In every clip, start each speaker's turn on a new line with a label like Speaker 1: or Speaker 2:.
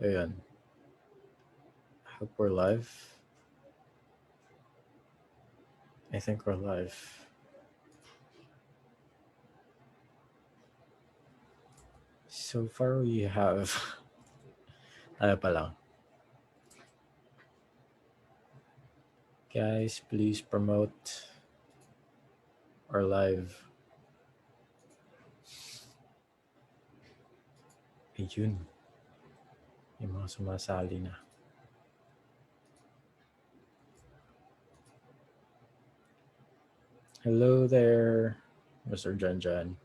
Speaker 1: Ayan. Hope we're live. I think we're live. So far we have... Ano pa lang. Guys, please promote our live. Ayun. Yung mga sumasali na. Hello there, Mr. Janjan.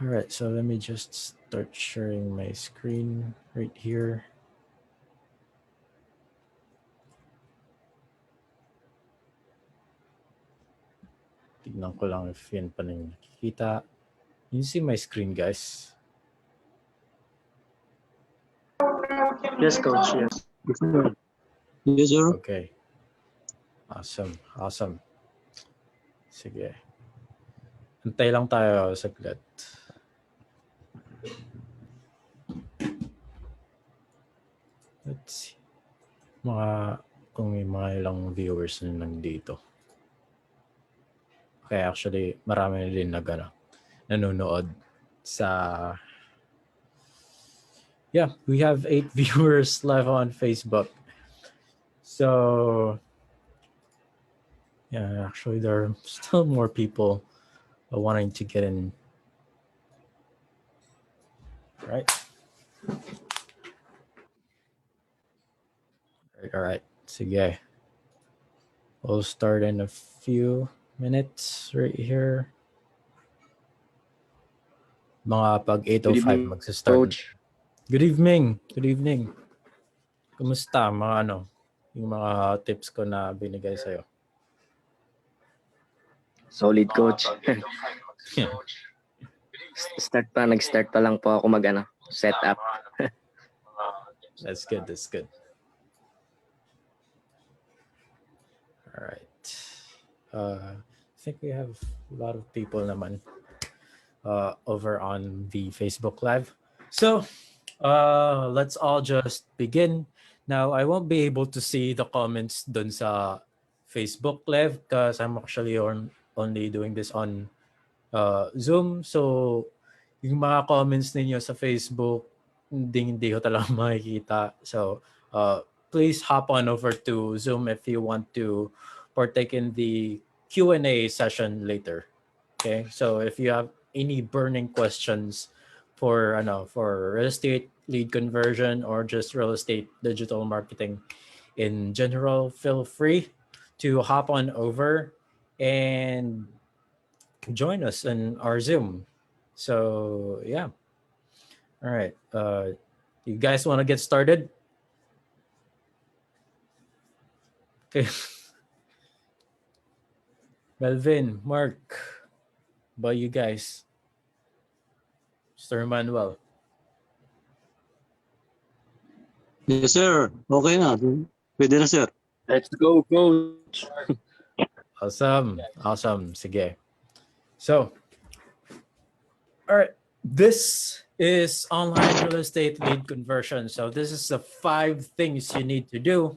Speaker 1: All right, so let me just start sharing my screen right here. Tignan ko lang if yan pa rin nakikita. You see my screen, guys?
Speaker 2: Yes, coach. Yes.
Speaker 3: Yes, sir.
Speaker 1: Okay. Awesome. Sige. Antay lang tayo saglit. Let's see. Kung may mga ilang viewers na nandito. Okay, actually, marami na din nanonood sa... Yeah, we have 8 viewers live on Facebook. So, yeah, actually, there are still more people wanting to get in. Right? All right. Sige. We'll start in a few minutes right here. Mga pag 8:05 magsa-start.
Speaker 2: Coach.
Speaker 1: Good evening. Kumusta yung mga tips ko na binigay sa'yo?
Speaker 2: Solid, coach. Nag-start pa lang po ako set up.
Speaker 1: That's good. All right. I think we have a lot of people naman over on the Facebook Live. So, let's all just begin. Now, I won't be able to see the comments dun sa Facebook Live because I'm actually only doing this on Zoom. So, yung mga comments ninyo sa Facebook, hindi ko talaga makikita. So, please hop on over to Zoom if you want to partake in the Q&A session later. Okay, so if you have any burning questions for real estate lead conversion or just real estate digital marketing in general, feel free to hop on over and join us in our Zoom. So yeah. All right. You guys want to get started? Okay. Melvin, Mark, about you guys? Mr. Manuel.
Speaker 3: Yes, sir. Okay na. Pwede na, sir.
Speaker 2: Let's go, coach.
Speaker 1: Awesome. Sige. So, all right. This is online real estate lead conversion. So this is the 5 things you need to do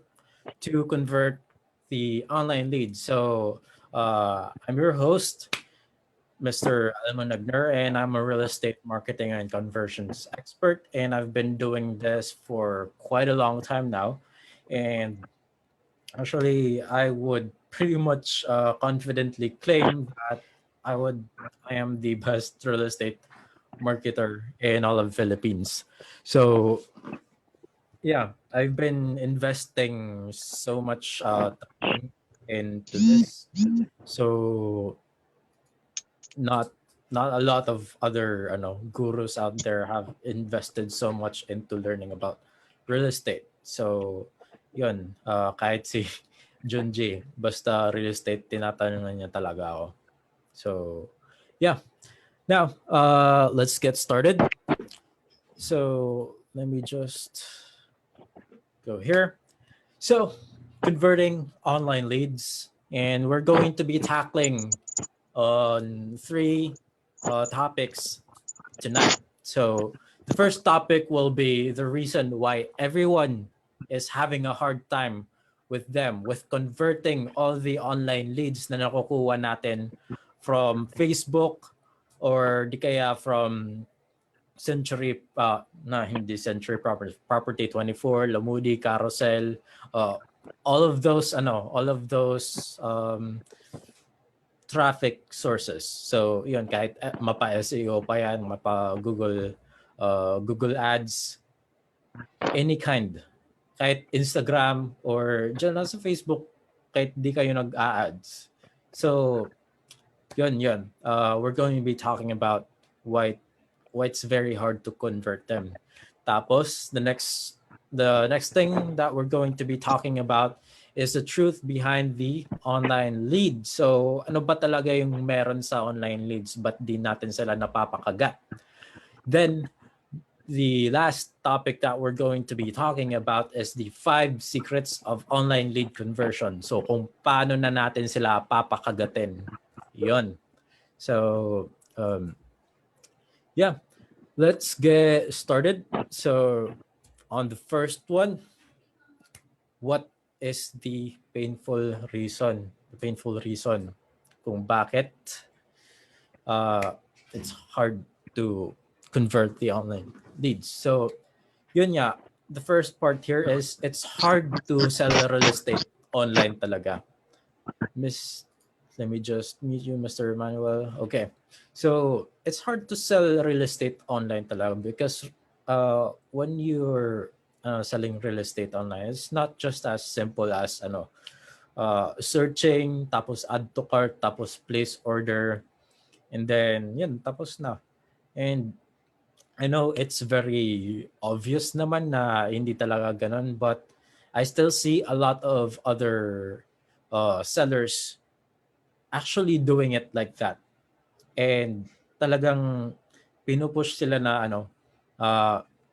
Speaker 1: to convert the online leads. So I'm your host, Mr. Alman Nagner, and I'm a real estate marketing and conversions expert. And I've been doing this for quite a long time now. And actually, I would pretty much confidently claim that I am the best real estate marketer in all of Philippines. So yeah, I've been investing so much time into this. So not a lot of other gurus out there have invested so much into learning about real estate. So yun, kahit si Junji, basta real estate, tinatanungan niya talaga ako. So yeah. Now, let's get started. So let me just go here. So converting online leads. and we're going to be tackling on three topics tonight. So the first topic will be the reason why everyone is having a hard time with converting all the online leads na nakukuha natin from Facebook or di kaya from Century hindi Century Property 24, Lamudi, Carousel, all of those traffic sources. So, yun, kahit mapa SEO pa yan, mapa Google Ads, any kind. Kahit Instagram or dyan lang sa Facebook, kahit di kayo nag-a-ads. So, yun. We're going to be talking about why it's very hard to convert them. Tapos, the next thing that we're going to be talking about is the truth behind the online leads. So, ano ba talaga yung meron sa online leads? Ba't di natin sila napapakagat? Then, the last topic that we're going to be talking about is the 5 secrets of online lead conversion. So, kung paano na natin sila papakagatin. Yun. So, yeah. Let's get started. So, on the first one, what is the painful reason? The painful reason kung bakit it's hard to convert the online leads. So, yun nga, the first part here is it's hard to sell real estate online talaga. Let me just meet you, Mr. Emmanuel. Okay. So, it's hard to sell real estate online talaga because when you're selling real estate online, it's not just as simple as searching, tapos add to cart, tapos place order, and then yun, tapos na. And I know it's very obvious naman na hindi talaga ganun, but I still see a lot of other sellers actually doing it like that. And talagang pinupush sila na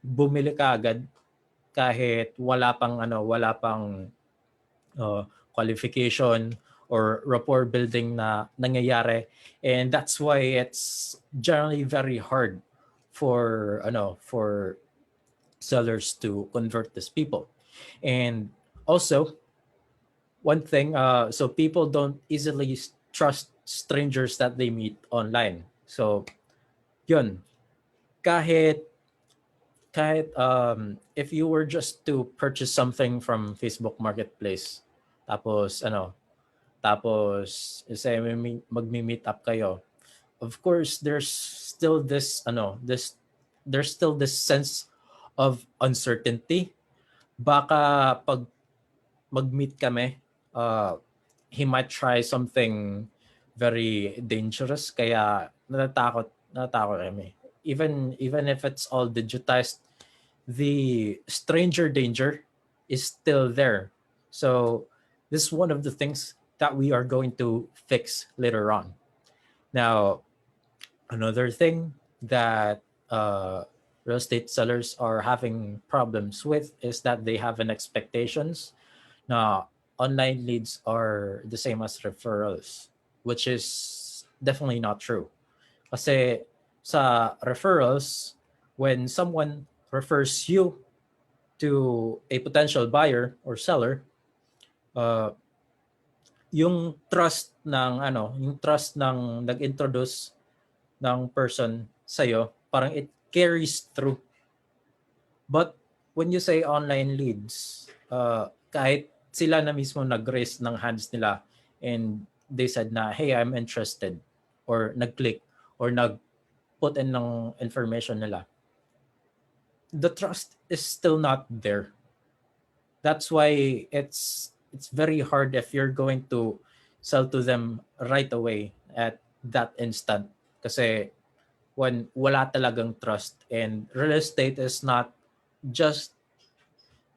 Speaker 1: bumili ka agad kahit wala pang qualification or rapport building na nangyayari, and that's why it's generally very hard for sellers to convert these people. And also one thing, so people don't easily trust strangers that they meet online. So yun, kahit if you were just to purchase something from Facebook Marketplace, tapos say magmi-meet up kayo, of course there's still this sense of uncertainty. Baka pag mag-meet kami, he might try something very dangerous, kaya natatakot kami. Even if it's all digitized, the stranger danger is still there. So this is one of the things that we are going to fix later on. Now, another thing that real estate sellers are having problems with is that they have an expectations. Now, online leads are the same as referrals, which is definitely not true. Kasi sa referrals, when someone refers you to a potential buyer or seller, yung trust ng nag-introduce ng person sa'yo, parang it carries through. But when you say online leads, kahit sila na mismo nag-raise ng hands nila and they said na, hey, I'm interested, or nag-click, or nag-put in ng information nila, the trust is still not there. That's why it's very hard if you're going to sell to them right away at that instant. Kasi when wala talagang trust, and real estate is not just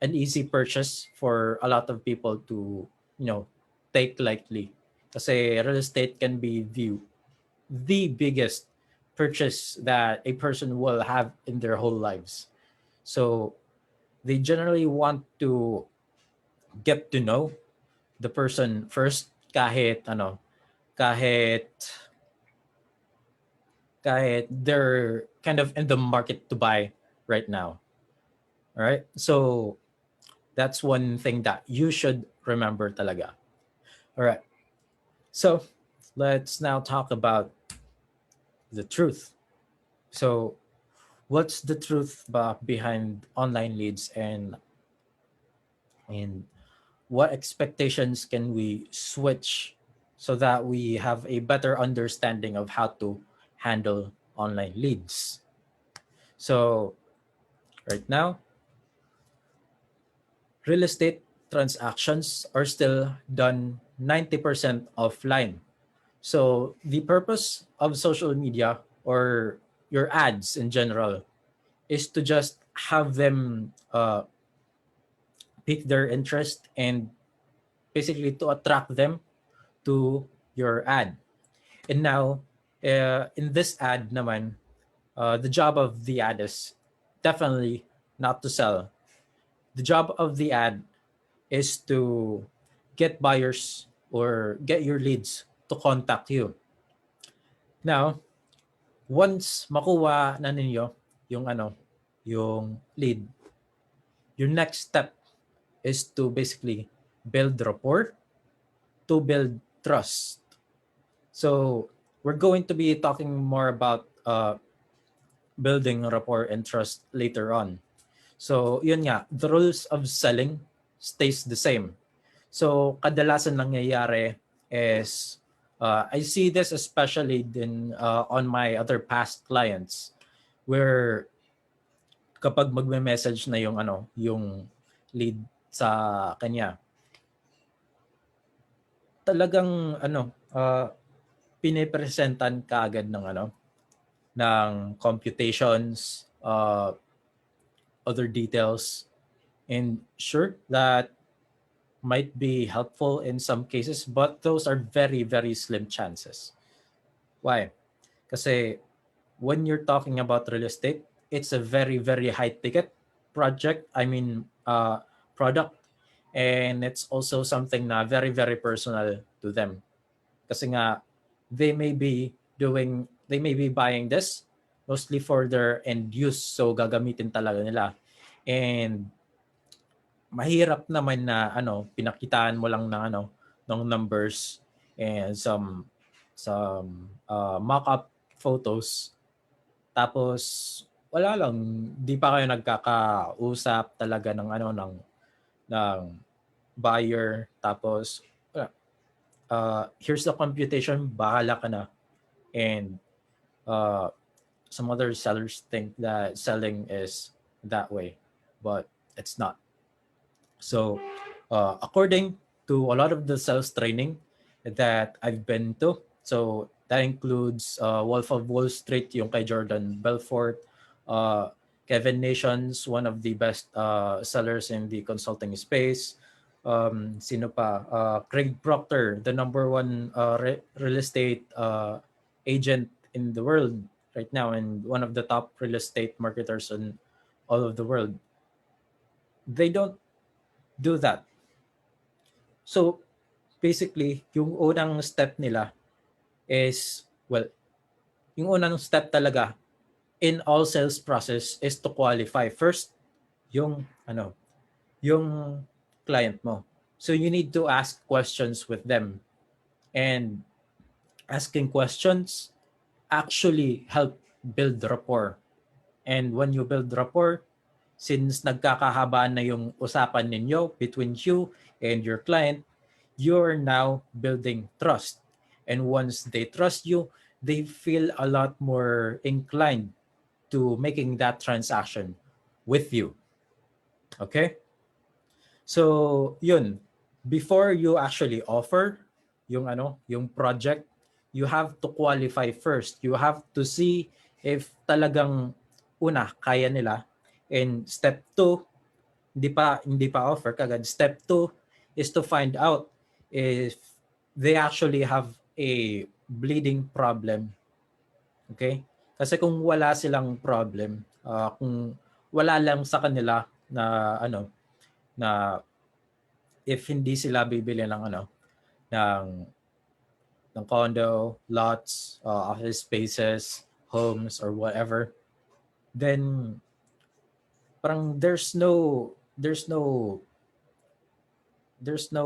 Speaker 1: an easy purchase for a lot of people to take lightly. Kasi real estate can be the biggest purchase that a person will have in their whole lives. So they generally want to get to know the person first kahit kahit they're kind of in the market to buy right now. All right? So that's one thing that you should remember talaga. All right. So let's now talk about the truth. So what's the truth behind online leads, and what expectations can we switch so that we have a better understanding of how to handle online leads? So right now, real estate transactions are still done 90% offline. So the purpose of social media or your ads in general is to just have them pique their interest and basically to attract them to your ad. And now, in this ad naman, the job of the ad is definitely not to sell. The job of the ad is to get buyers or get your leads to contact you. Now, once makuha na ninyo yung yung lead, your next step is to basically build rapport, to build trust. So we're going to be talking more about building rapport and trust later on. So yun nga, the rules of selling stays the same. So kadalasan nangyayari is I see this especially on my other past clients where kapag magme-message na yung lead sa kanya, talagang pinipresentan kaagad ng computations, other details, and sure that might be helpful in some cases, but those are very, very slim chances. Why? Kasi when you're talking about real estate, it's a very, very high ticket product, and it's also something na very, very personal to them. Kasi nga, they may be buying this mostly for their end use, so gagamitin talaga nila. And mahirap naman na pinakitaan mo lang ng numbers and some mock-up photos, tapos wala lang, di pa kayo nagkakausap talaga ng buyer, tapos here's the computation, bahala ka na. And some other sellers think that selling is that way, but it's not. So according to a lot of the sales training that I've been to, so that includes Wolf of Wall Street, yung kay Jordan Belfort, Kevin Nations, one of the best sellers in the consulting space. Sino pa? Craig Proctor, the number one real estate agent in the world right now, and one of the top real estate marketers in all of the world. They don't do that. So basically, yung unang step nila is, yung unang step talaga in all sales process is to qualify first yung yung client mo. So you need to ask questions with them, and asking questions actually help build rapport. And when you build rapport, since nagkakahabaan na yung usapan ninyo between you and your client, you're now building trust. And once they trust you, they feel a lot more inclined to making that transaction with you. Okay? So, yun. Before you actually offer yung project, you have to qualify first. You have to see if talagang una kaya nila. And step 2, hindi pa offer kagad. Step 2 is to find out if they actually have a bleeding problem. Okay? Kasi kung wala silang problem, kung wala lang sa kanila na na if hindi sila bibili ng ng condo, lots, office spaces, homes, or whatever, then parang there's no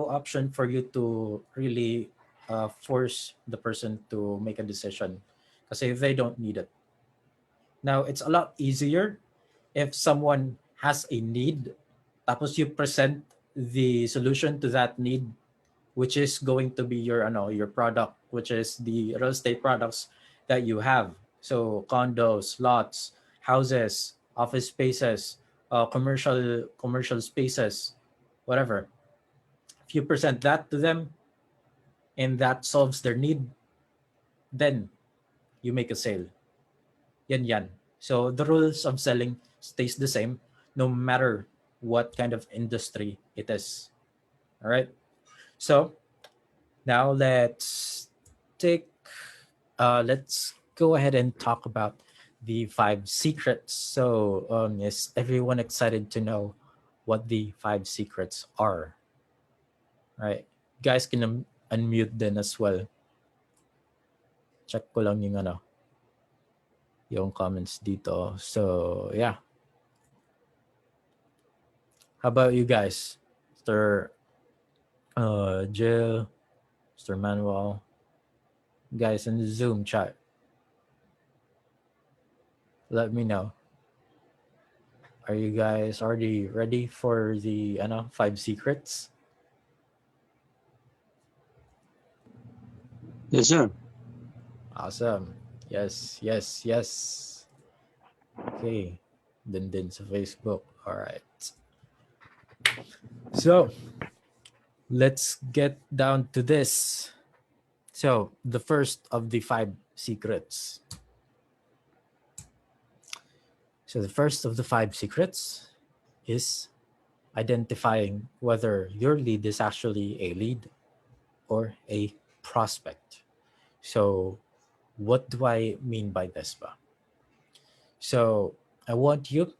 Speaker 1: option for you to really force the person to make a decision kasi they don't need it. Now, it's a lot easier if someone has a need tapos you present the solution to that need, which is going to be your product, which is the real estate products that you have. So condos, lots, houses, office spaces, commercial spaces, whatever. If you present that to them and that solves their need, then you make a sale. Yan. So the rules of selling stays the same no matter what kind of industry it is. All right. So now let's go ahead and talk about the 5 secrets. So is everyone excited to know what the 5 secrets are? Right. Guys can unmute then as well. Check ko lang yung comments dito. So yeah. How about you guys? Mr. Jill, Mr. Manuel, guys in the Zoom chat. Let me know. Are you guys already ready for the 5 secrets?
Speaker 3: Yes, sir.
Speaker 1: Awesome. Yes. Okay. Din sa Facebook. All right. So, let's get down to this. So, the first of the 5 secrets. So, the first of the 5 secrets is identifying whether your lead is actually a lead or a prospect. So, what do I mean by this ba? So, I want you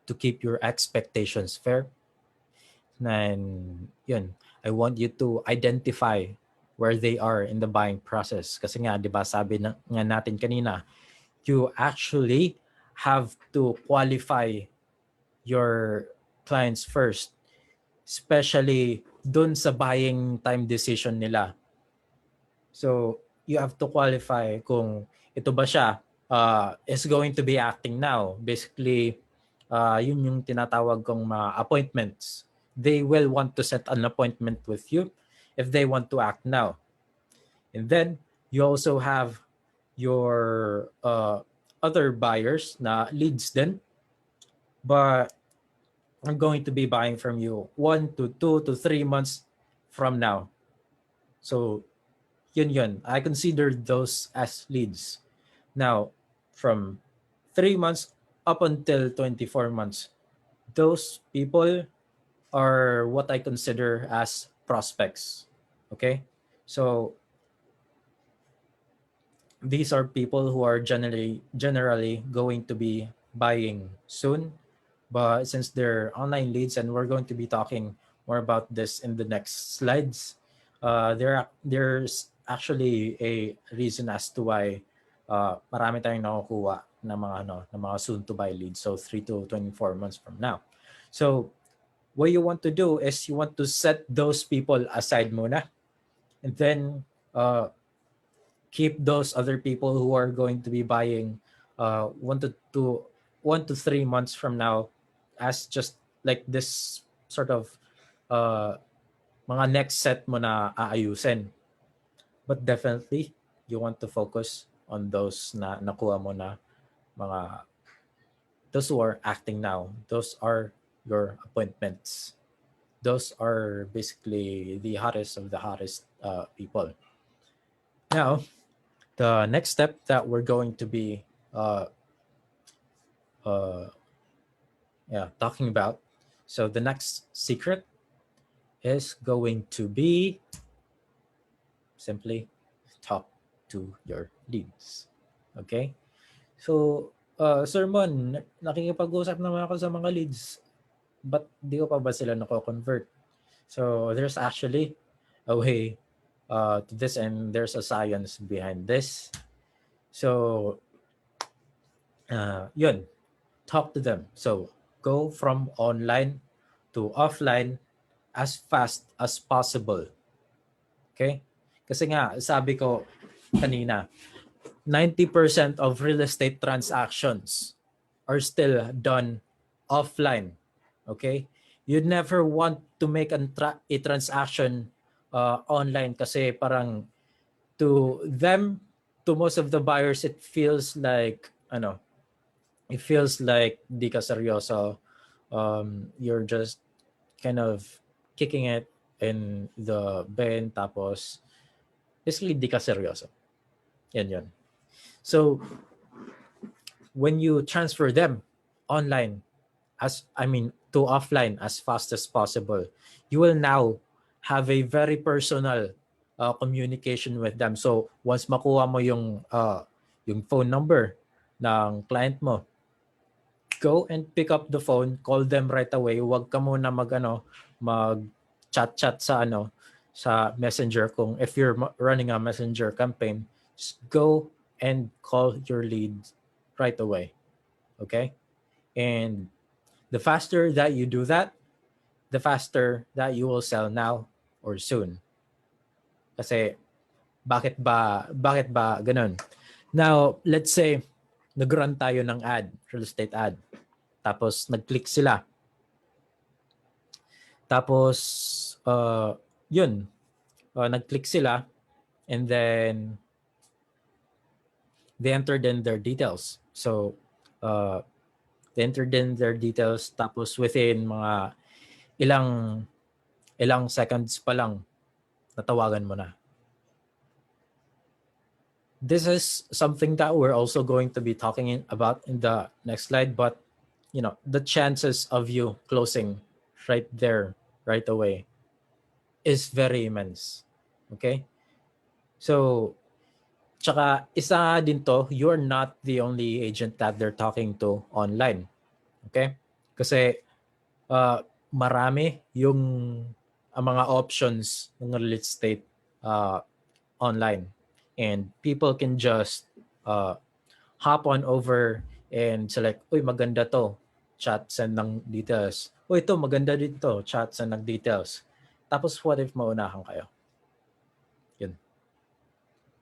Speaker 1: to keep your expectations fair. And yun, I want you to identify where they are in the buying process. Kasi nga, di ba, sabi nga natin kanina, you actually have to qualify your clients first, especially dun sa buying time decision nila. So, you have to qualify kung ito ba siya is going to be acting now. Basically, yun yung tinatawag kong mga appointments. They will want to set an appointment with you if they want to act now. And then, you also have your other buyers na leads din, but I'm going to be buying from you 1 to 2 to 3 months from now. So, yun. I consider those as leads. Now, from 3 months up until 24 months, those people are what I consider as prospects. Okay? So, these are people who are generally going to be buying soon. But since they're online leads, and we're going to be talking more about this in the next slides, there's actually a reason as to why marami tayong nakukuha ng mga soon to buy leads. So 3 to 24 months from now. So what you want to do is you want to set those people aside muna, and then keep those other people who are going to be buying 1 to 3 months from now as just like this sort of mga next set mo na aayusin. But definitely, you want to focus on those na nakuha mo na mga, those who are acting now. Those are your appointments. Those are basically the hottest of the hottest people. Now, the next step that we're going to be talking about. So the next secret is going to be simply talk to your leads. Okay? So, Sir Mon, nakikipag-usap naman ako sa mga leads. But di ko pa ba sila nako-convert? So, there's actually a way to this, and there's a science behind this. So, yun, talk to them. So, go from online to offline as fast as possible. Okay? Kasi nga, sabi ko kanina, 90% of real estate transactions are still done offline. Okay? You'd never want to make a transaction online kasi parang to them, to most of the buyers, it feels like, di ka seryoso. You're just kind of kicking it in the bin, tapos basically di ka seryoso. Yan yun. So, when you transfer them online, to offline as fast as possible, you will now have a very personal communication with them. So, once makuha mo yung phone number ng client mo, go and pick up the phone, call them right away. Huwag ka muna mag chat sa Messenger. Kung if you're running a Messenger campaign, just go and call your leads right away. Okay? And the faster that you do that, the faster that you will sell now or soon. Kasi bakit ba ganun? Now, let's say nag-run tayo ng ad, real estate ad. Tapos nag-click sila. Tapos nag-click sila, and then they entered in their details. So they entered in their details, tapos within mga ilang seconds pa lang natawagan mo na. This is something that we're also going to be talking about in the next slide, but the chances of you closing right there, right away, is very immense. Okay? So, tsaka isa din to, you're not the only agent that they're talking to online. Okay? Kasi marami yung mga options ng real estate online. And people can just hop on over and select, uy, maganda to, chat, send ng details. Uy, ito, maganda dito, chat, send ng details. Tapos what if maunahan kayo? Yun.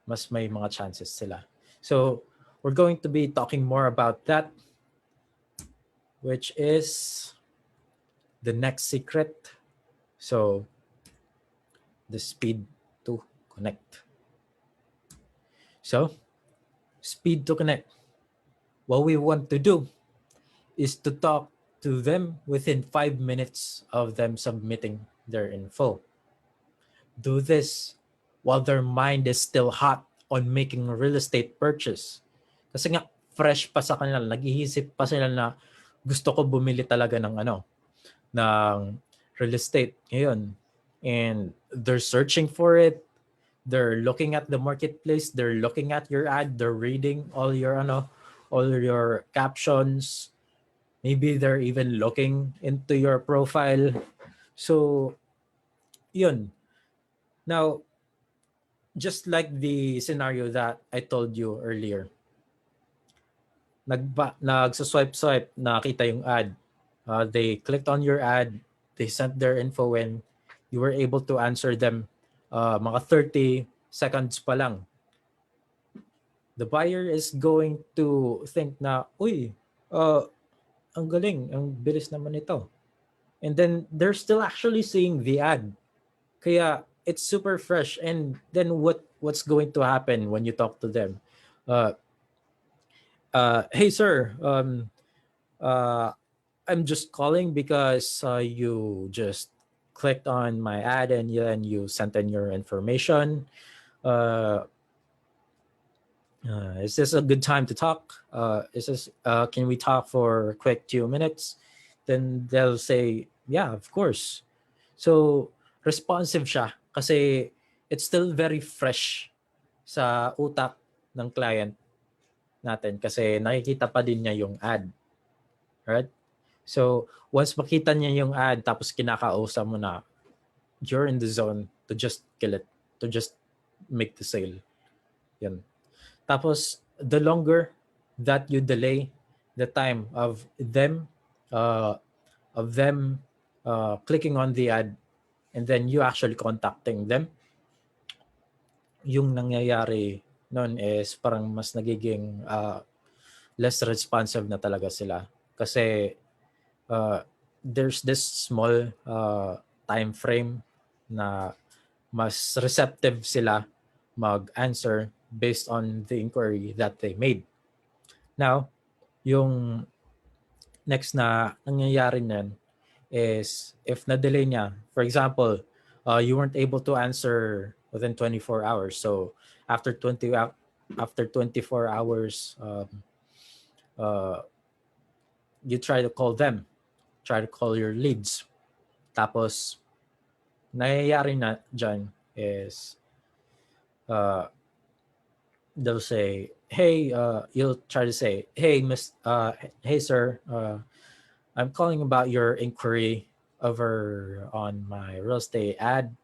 Speaker 1: Mas may mga chances sila. So, we're going to be talking more about that, which is the next secret. So, the speed to connect. So, speed to connect. What we want to do is to talk to them within 5 minutes of them submitting their info. Do this while their mind is still hot on making a real estate purchase. Kasi nga, fresh pa sa kanila, nag-iisip pa sila na gusto ko bumili talaga ng real estate ngayon. And they're searching for it. They're looking at the marketplace. They're looking at your ad. They're reading all your captions. Maybe they're even looking into your profile. So, yun. Now, just like the scenario that I told you earlier, nagsaswipe, nakita yung ad. They clicked on your ad. They sent their info in. You were able to answer them mga 30 seconds pa lang. The buyer is going to think na, uy, ang galing, ang bilis naman ito. And then they're still actually seeing the ad. Kaya it's super fresh. And then what's going to happen when you talk to them? Hey sir, I'm just calling because you just clicked on my ad and you sent in your information. Is this a good time to talk? Can we talk for a quick 2 minutes? Then they'll say, yeah, of course. So, responsive siya kasi it's still very fresh sa utak ng client natin kasi nakikita pa din niya yung ad. Right? So, once makita niya yung ad tapos kinakausap mo na, you're in the zone to just kill it, to just make the sale. Yan. Tapos, the longer that you delay the time uh, of them clicking on the ad and then you actually contacting them, yung nangyayari nun is parang mas nagiging less responsive na talaga sila. Kasi there's this small time frame na mas receptive sila mag-answer based on the inquiry that they made. Now, yung next na nangyayari nun is if na-delay niya, for example, you weren't able to answer within 24 hours. So after 24 hours, you try to call them, try to call your leads. Tapos, nangyayari na dyan is they'll say, hey, you'll try to say, hey, hey, sir, I'm calling about your inquiry over on my real estate ad.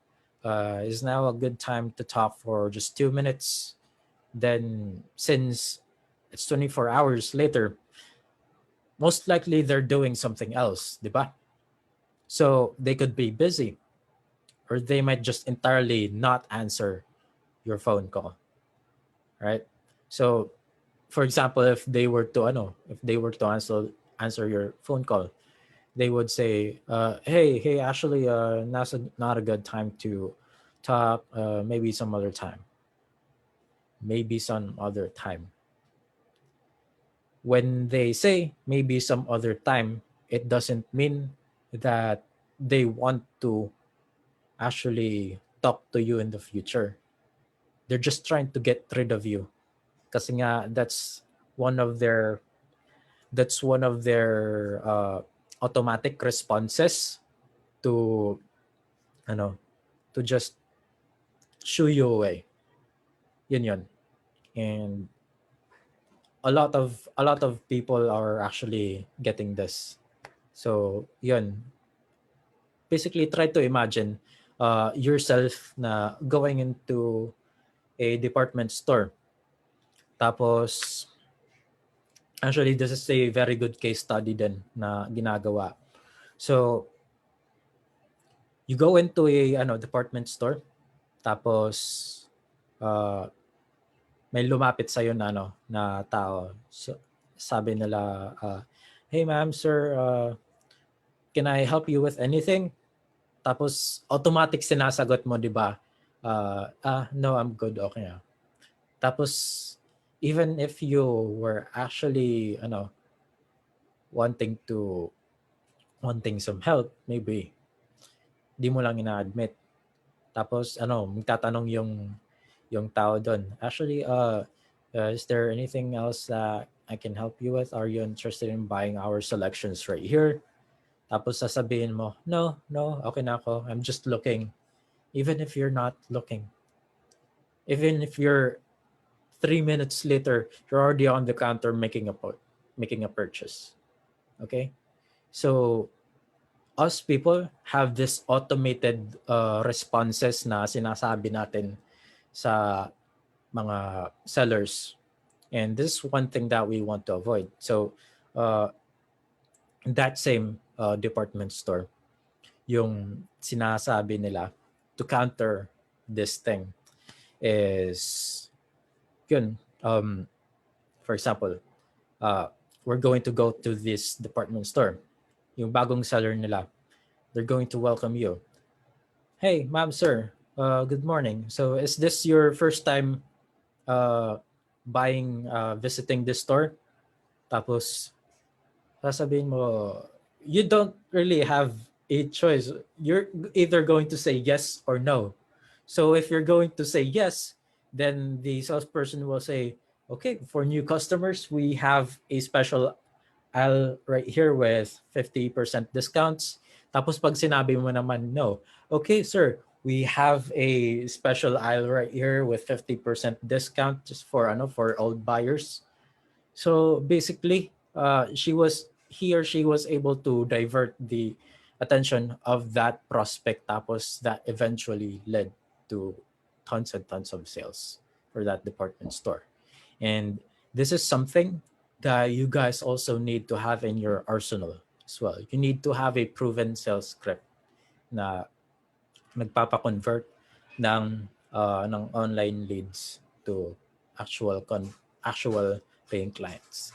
Speaker 1: Is now a good time to talk for just 2 minutes? Then, since it's 24 hours later, most likely they're doing something else, diba? So they could be busy, or they might just entirely not answer your phone call, right? So, for example, if they were to answer your phone call, they would say, hey, actually, not a good time to talk. Maybe some other time. Maybe some other time. When they say maybe some other time, it doesn't mean that they want to actually talk to you in the future. They're just trying to get rid of you. Kasi nga, that's one of their automatic responses to to just shoo you away. Yun. And a lot of people are actually getting this. So yun, basically try to imagine yourself na going into a department store. Tapos actually this is a very good case study din na ginagawa. So you go into a department store, tapos may lumapit sa na na tao. So, sabi nila, hey ma'am, sir, can I help you with anything? Tapos automatic sinasagot mo, 'di ba? No, I'm good, okay na. Tapos even if you were actually wanting some help, maybe di mo lang ina-admit. Tapos magtatanong yung tao doon. Actually, is there anything else that I can help you with? Are you interested in buying our selections right here? Tapos sasabihin mo, no, okay na ako. I'm just looking. Even if you're not looking. Even if you're 3 minutes later, you're already on the counter making a purchase. Okay? So, us people have this automated responses na sinasabi natin sa mga sellers. And this is one thing that we want to avoid. So, that same department store, yung sinasabi nila to counter this thing is yun. For example, we're going to go to this department store. Yung bagong seller nila, they're going to welcome you. Hey, ma'am, sir, good morning. So is this your first time visiting this store? Tapos sasabihin mo, you don't really have a choice. You're either going to say yes or no. So if you're going to say yes, then the salesperson will say, okay, for new customers, we have a special aisle right here with 50% discounts. Tapos pag sinabi mo naman no, okay, sir, we have a special aisle right here with 50% discount just for old buyers. So basically, he or she was able to divert the attention of that prospect, tapos that eventually led to tons and tons of sales for that department store. And this is something that you guys also need to have in your arsenal as well. You need to have a proven sales script na nagpapa-convert ng online leads to actual paying clients.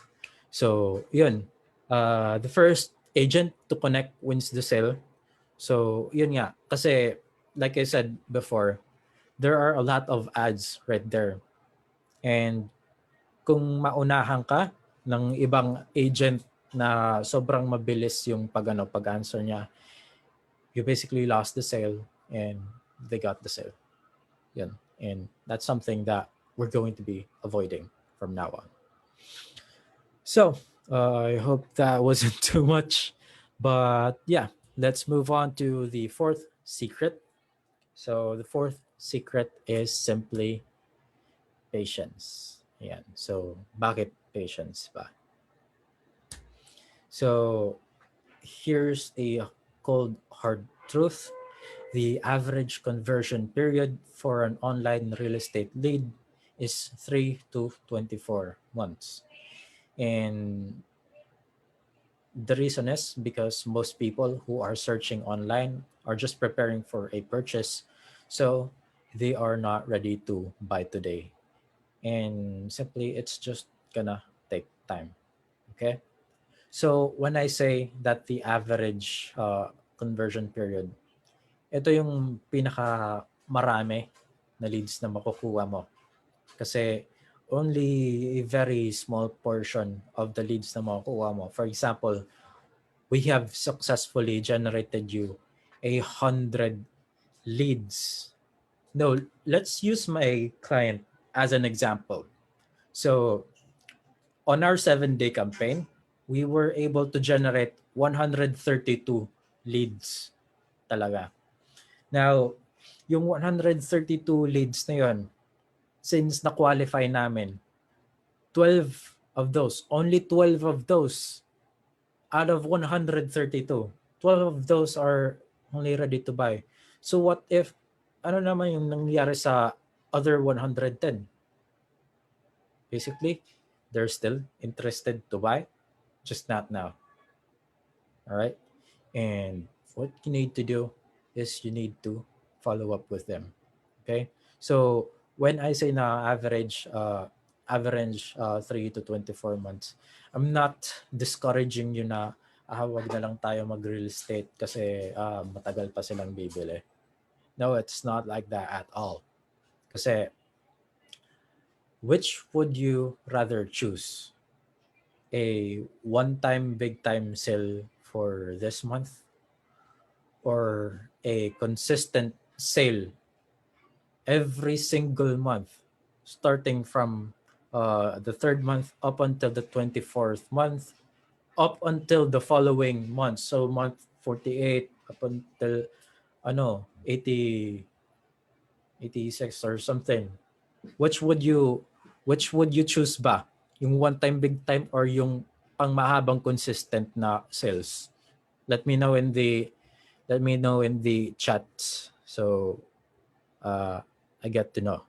Speaker 1: So, yun. The first agent to connect wins the sale. So, yun nga. Kasi, like I said before, there are a lot of ads right there. And kung maunahan ka ng ibang agent na sobrang mabilis yung pag-answer niya, you basically lost the sale and they got the sale. Yun. And that's something that we're going to be avoiding from now on. So, I hope that wasn't too much. But yeah, let's move on to the fourth secret. So, the fourth secret is simply patience. Yan. So, bakit patience ba? So, here's a cold hard truth. The average conversion period for an online real estate lead is 3 to 24 months. And the reason is because most people who are searching online are just preparing for a purchase. So they are not ready to buy today. And simply, it's just gonna take time. Okay. So when I say that the average conversion period, ito yung pinaka marami na leads na makukuha mo. Kasi only a very small portion of the leads na makukuha mo. For example, we have successfully generated you 100 leads. No, let's use my client as an example. So on our 7-day campaign, we were able to generate 132 leads talaga. Now, yung 132 leads na yun, since na-qualify namin, 12 of those, only 12 of those out of 132, 12 of those are only ready to buy. So what if, ano naman yung nangyari sa other 110? Basically, they're still interested to buy, just not now. All right? And what you need to do is you need to follow up with them. Okay? So when I say na average 3 to 24 months, I'm not discouraging you na wag na lang tayo mag-real estate kasi matagal pa silang bibili. No, it's not like that at all. Kasi which would you rather choose? A one-time big-time sale for this month or a consistent sale every single month starting from the third month up until the 24th month up until the following month, so month 48 up until 80 86 or something. which would you choose ba, yung one time big time or yung pangmahabang consistent na sales? Let me know in the chat, so I get to know.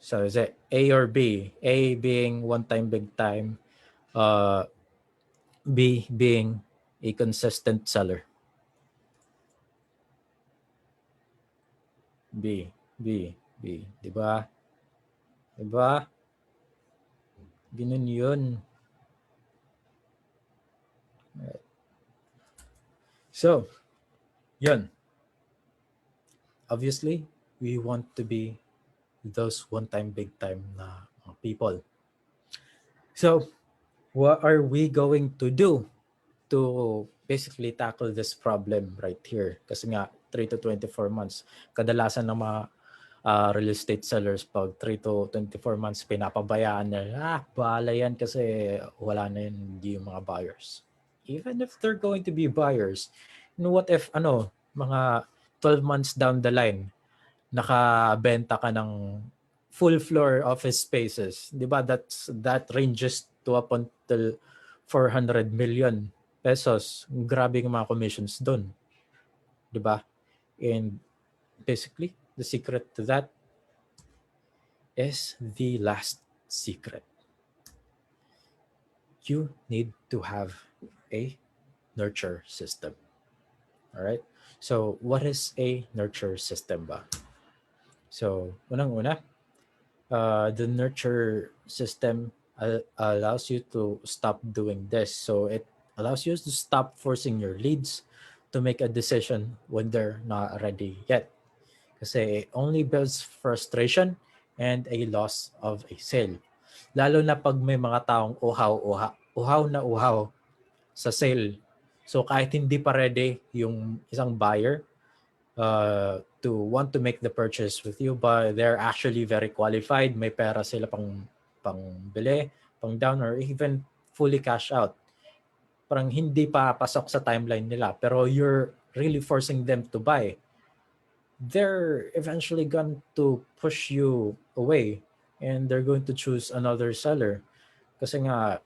Speaker 1: So is it A or B? A being one time big time, B being a consistent seller. B, di ba? Ganun yun. Right. So, yun. Obviously, we want to be those one-time, big-time na people. So, what are we going to do to basically tackle this problem right here? Kasi nga, 3 to 24 months. Kadalasan ng mga real estate sellers, pag 3 to 24 months, pinapabayaan na, bahala yan kasi wala na yun, hindi yung mga buyers. Even if they're going to be buyers, what if, mga 12 months down the line, nakabenta ka ng full floor office spaces, di ba? That ranges to up until 400 million pesos. Grabe yung mga commissions doon, di ba? And basically, the secret to that is the last secret. You need to have a nurture system. All right. So, what is a nurture system ba? So, unang-una, the nurture system allows you to stop doing this. So, it allows you to stop forcing your leads to make a decision when they're not ready yet. Kasi it only builds frustration and a loss of a sale. Lalo na pag may mga taong uhaw sa sale. So kahit hindi pa ready yung isang buyer to want to make the purchase with you, but they're actually very qualified, may pera sila pang bili, pang down, or even fully cash out. Parang hindi pa pasok sa timeline nila, pero you're really forcing them to buy. They're eventually going to push you away and they're going to choose another seller. Kasi nga,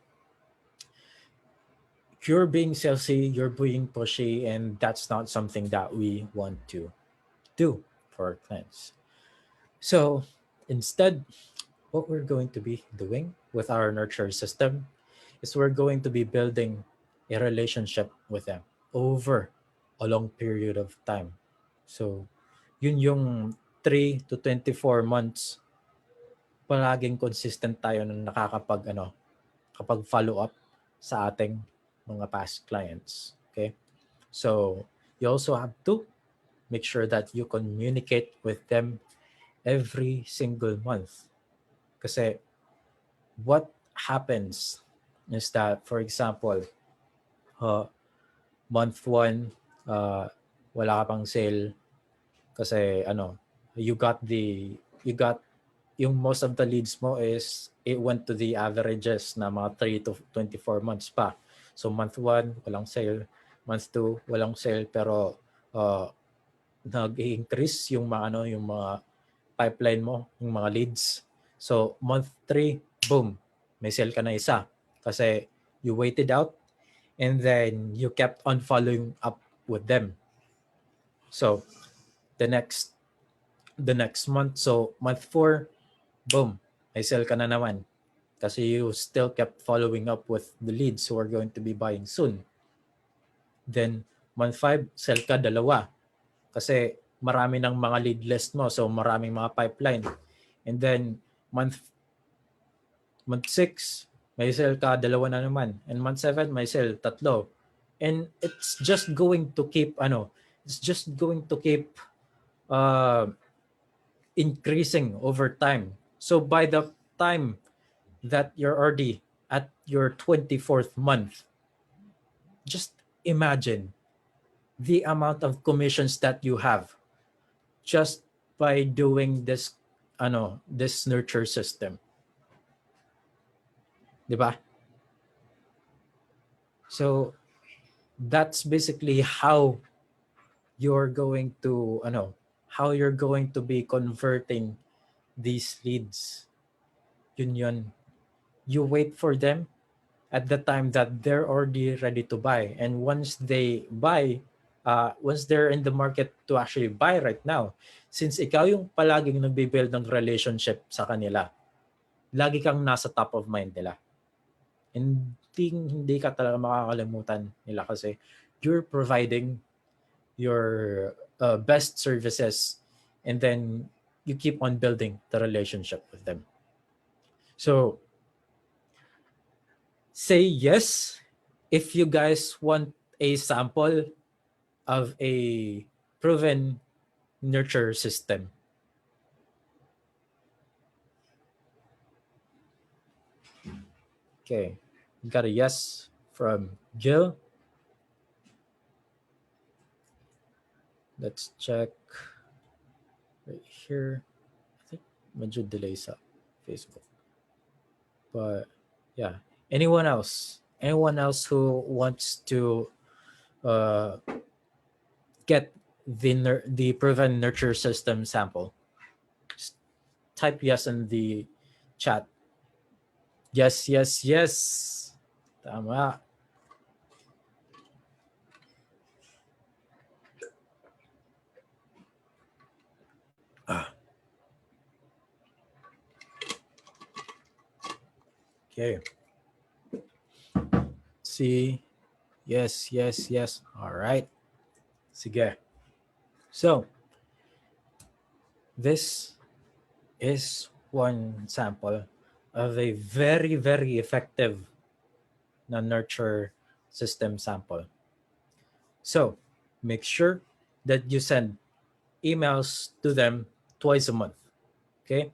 Speaker 1: you're being salesy, you're being pushy, and that's not something that we want to do for our clients. So instead, what we're going to be doing with our nurture system is we're going to be building a relationship with them over a long period of time. So yun yung 3 to 24 months palaging consistent tayo na kapag follow up sa ating mga past clients. Okay? So you also have to make sure that you communicate with them every single month. Kasi what happens is that, for example, month 1, wala ka pang sale kasi you got yung most of the leads mo is it went to the averages na mga 3 to 24 months pa. So month 1, walang sale. Month 2, walang sale, pero nag-increase yung mga pipeline mo, yung mga leads. So month 3, boom, may sale ka na isa kasi you waited out and then you kept on following up with them. So the next month, so month 4, boom, may sale ka na naman kasi you still kept following up with the leads who are going to be buying soon. Then month 5, sell ka 2 kasi marami ng mga lead list mo, so maraming mga pipeline. And then month 6, may sell ka 2 na naman, and month 7 may sell 3. And it's just going to keep increasing over time. So by the time that you're already at your 24th month, just imagine the amount of commissions that you have just by doing this nurture system. Diba? So that's basically how you're going to be converting these leads. Yun. You wait for them at the time that they're already ready to buy, and once they buy, once they're in the market to actually buy right now, since ikaw yung palaging nagbe-build ng relationship sa kanila, lagi kang nasa top of mind nila. Hindi ka talaga makakalimutan nila kasi you're providing your best services, and then you keep on building the relationship with them. So say yes if you guys want a sample of a proven nurture system. Okay, got a yes from Jill. Let's check right here. I think medyo delay sa Facebook. But yeah, anyone else who wants to get the proven nurture system sample, just type yes in the chat. Yes. Tama. Okay. See. Yes, yes, yes. All right. Sige. So, this is one sample of a very, very effective na nurture system sample. So, make sure that you send emails to them twice a month. Okay.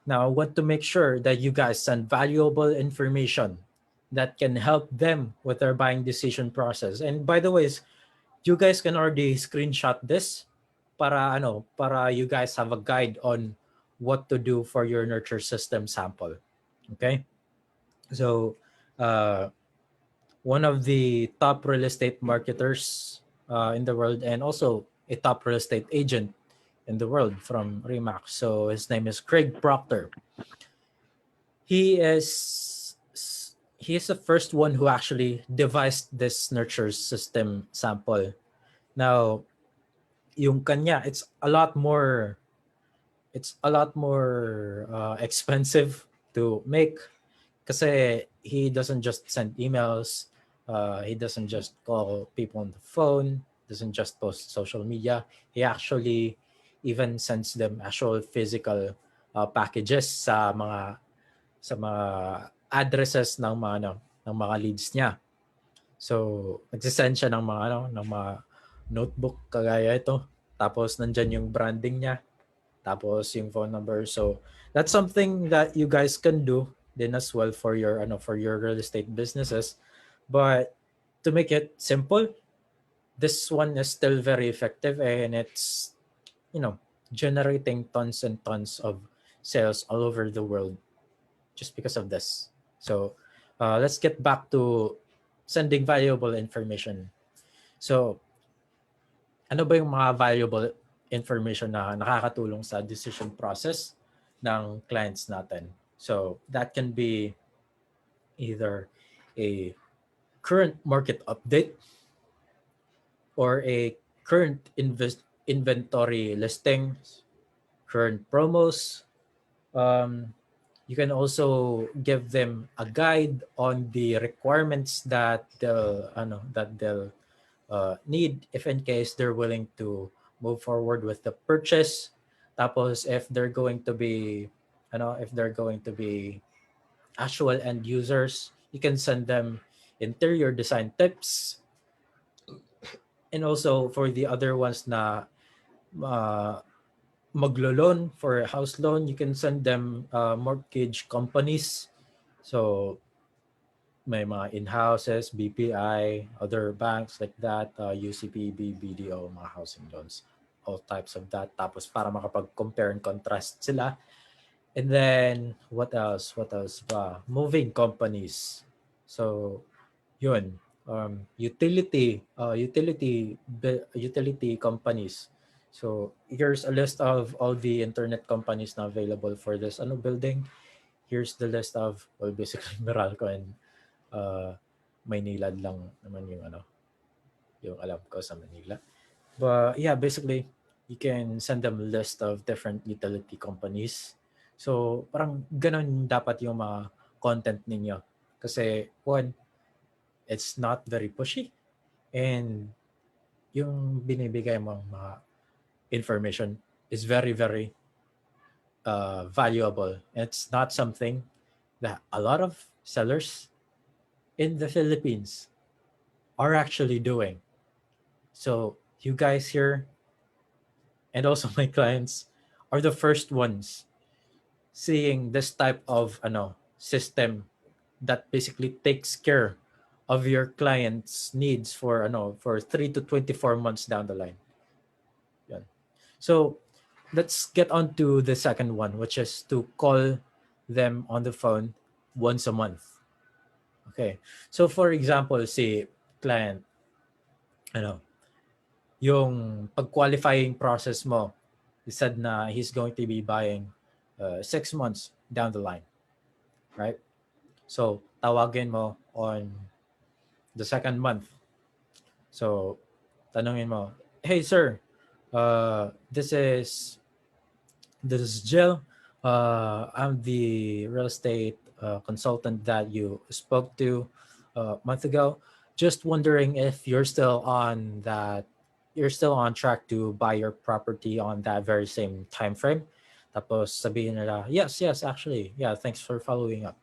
Speaker 1: Now, I want to make sure that you guys send valuable information that can help them with their buying decision process. And by the way, you guys can already screenshot this para you guys have a guide on what to do for your nurture system sample. Okay. So, uh, one of the top real estate marketers in the world, and also a top real estate agent in the world from Remax. So his name is Craig Proctor. He is he is the first one who actually devised this nurture system sample. Now, yung kanya, it's a lot more expensive to make kasi he doesn't just send emails, he doesn't just call people on the phone, doesn't just post social media. He actually even sends them actual physical packages sa mga addresses ng mga leads niya. So, nagsisend siya ng mga notebook kagaya ito. Tapos nandiyan yung branding niya, tapos yung phone number. So, that's something that you guys can do then as well for your real estate businesses. But to make it simple, this one is still very effective, and it's generating tons and tons of sales all over the world just because of this. So, let's get back to sending valuable information. So, ano ba yung mga valuable information na nakakatulong sa decision process ng clients natin? So, that can be either a current market update or a current inventory listing, current promos. You can also give them a guide on the requirements that they'll need if in case they're willing to move forward with the purchase. Tapos if they're going to be actual end users, you can send them interior design tips. And also for the other ones na maglo-loan for a house loan, you can send them mortgage companies. So may mga in-houses, BPI, other banks like that, UCPB, BDO, mga housing loans, all types of that. Tapos para makapag-compare and contrast sila. And then, what else? What else ba? Moving companies. So, yun. Utility companies. So, here's a list of all the internet companies na available for this building. Here's the list of, well, basically Meralco and Maynilad lang naman yung alam ko sa Manila. But yeah, basically you can send them a list of different utility companies. So parang ganun dapat yung mga content ninyo. Kasi one, it's not very pushy, and yung binibigay mong mga information is very, very valuable. It's not something that a lot of sellers in the Philippines are actually doing. So you guys here and also my clients are the first ones seeing this type of system that basically takes care of your clients' needs for 3 to 24 months down the line. Yan. So let's get on to the second one, which is to call them on the phone once a month. Okay. So for example, si client, yung pag-qualifying process mo, he said na he's going to be buying 6 months down the line, right? So, tawagin mo on the second month. So, tanungin mo, hey sir, this is Jill. I'm the real estate consultant that you spoke to a month ago. Just wondering if you're still on track to buy your property on that very same time frame. Tapos sabihin nila, yes, yes, actually, yeah, thanks for following up.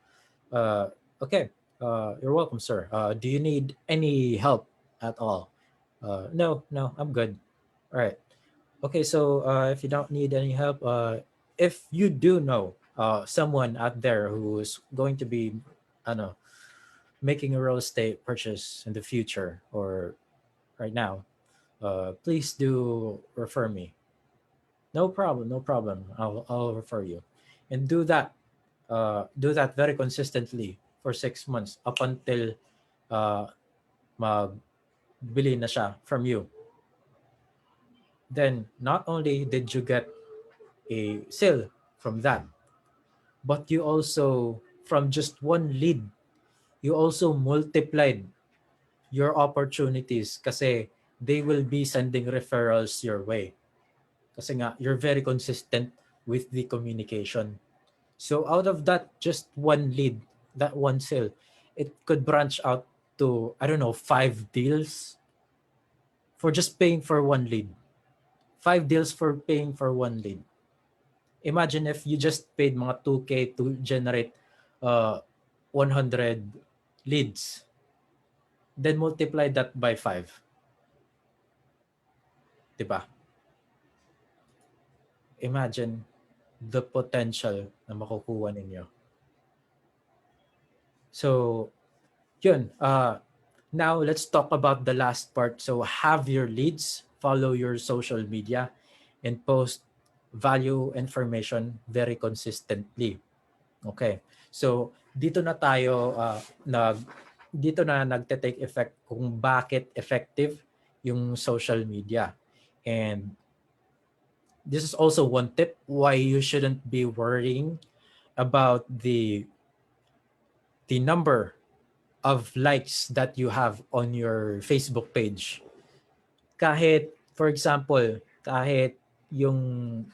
Speaker 1: Uh, okay, you're welcome, sir. Do you need any help at all? No, no, I'm good. All right. Okay, so if you don't need any help, if you do know someone out there who is going to be, I don't know, making a real estate purchase in the future or right now, please do refer me. No problem, no problem. I'll refer you, and do that very consistently for 6 months up until uh, magbili na siya from you. Then not only did you get a sale from that, but you also from just one lead, you also multiplied your opportunities kasi they will be sending referrals your way. Kasi nga, you're very consistent with the communication. So out of that just one lead, that one sale, it could branch out to, I don't know, 5 deals for just paying for one lead. 5 deals for paying for one lead. Imagine if you just paid mga 2K to generate uh, 100 leads, then multiply that by 5. Diba? Imagine the potential na makukuha ninyo. So, yun. Now, let's talk about the last part. So, have your leads, follow your social media, and post value information very consistently. Okay. So, dito na nagte-take effect kung bakit effective yung social media. And this is also one tip why you shouldn't be worrying about the number of likes that you have on your Facebook page. Kahit, for example, kahit yung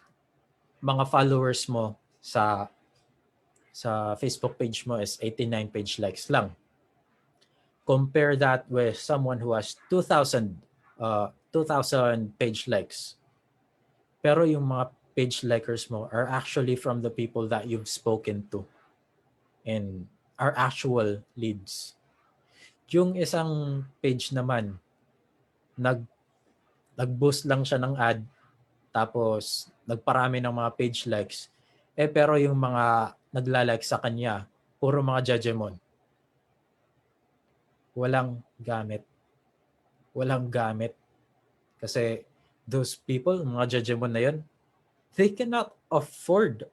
Speaker 1: mga followers mo sa Facebook page mo is 89 page likes lang. Compare that with someone who has 2,000 page likes. Pero yung mga page likers mo are actually from the people that you've spoken to and are actual leads. Yung isang page naman, nag-boost lang siya ng ad, tapos nagparami ng mga page likes, pero yung mga nagla-like sa kanya, puro mga judgemon. Walang gamit. Walang gamit. Kasi those people, mga judgemon na yun, they cannot afford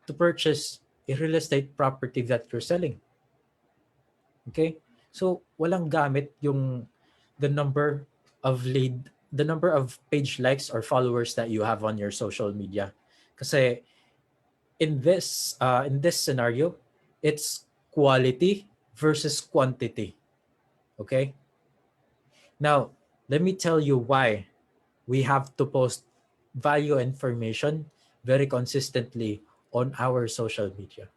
Speaker 1: to purchase a real estate property that you're selling. Okay? So, walang gamit yung the number the number of page likes or followers that you have on your social media. Kasi in this scenario, it's quality versus quantity. Okay? Now, let me tell you why we have to post value information very consistently on our social media.